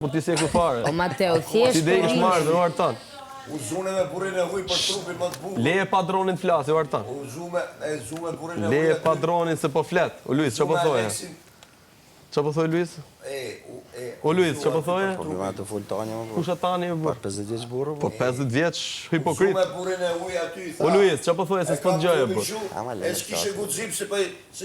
Po ti se ku fare. O Mateo, thjesht. Ti dhe ish marrë dhe Artan. Uzume me burin e huj për trupin më të bukur. Leje padronin të flasi, Artan. Uzume burin e huj. Leje padronin se po flet. O Luis, që po thoje? Që po thoje, Luis? O Luis, që po thoje? Problema të full tani, më Kusha tani, për 50 vjeç burë, po 50 vjeç hipokrit. Uzume burin e huj aty, tha. O Luis, që po thoje se s'po të gjoje, po? E s'kishe guxim se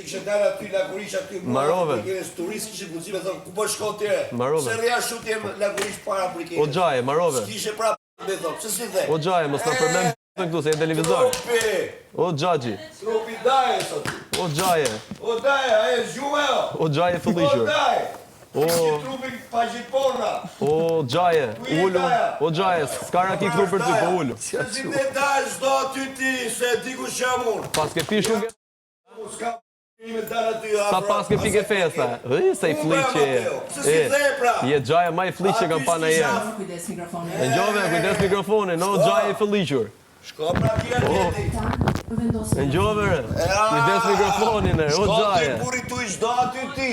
kishe dalë aty lagurish aty. Marove. Turist kishe guxim e thonë, ku po shko tire? Marove. Se rria shut jem lagurish para për i O gjaje, Marove. S'kishe pra me thonë, se si dhe? O gjaje, mos na përmend në këtu se e televizor. O gjaxhi. Trupi daje, sot. O gjaje. O daje, a e zhume o? O gjaje O fëllishur. daje. O, Trupi pa gjipona. o gjaje, ullu. O gjaje, s'ka raki këtu për ty, po ullu. Se si me dalë s'do aty ti, se di ku shamun. Pas ke pi shumë S'ka me dalë aty sa pas ke pike festa. Se i fliqe. Se si dhe pra. Je gjaja ma i fliqe kam pa në jenë. Kujdes mikrofonin. E njove, kujdes mikrofonin, o gjaje i fliqur. Shko pra kja tjeti. Vendos. E njove, kujdes mikrofonin, o Shko gjaje. ty buri tu i shdo aty ti.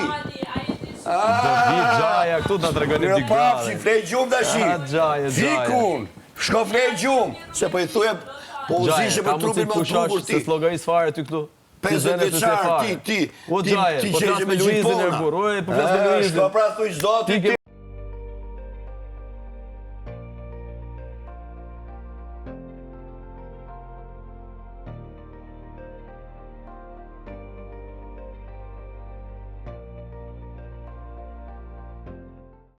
Do vi gjaja, këtu të tregoni Miro dy prapë, si grade. flej gjumë da shi. A, gjaje, gjaje. Fikun. Shko flej gjumë. Se po i thuje, po u Gjaje, zishe ka për mundësi trupin të më të kushash bukur se ti. slogajis fare ty këtu. 50 vjeçar, ti. O gjaje, ti po qeshe tras me me Luizin e gjipona. burr, oj, po flas me Luizin. Shko pra tu i shdo aty Ti ti. ke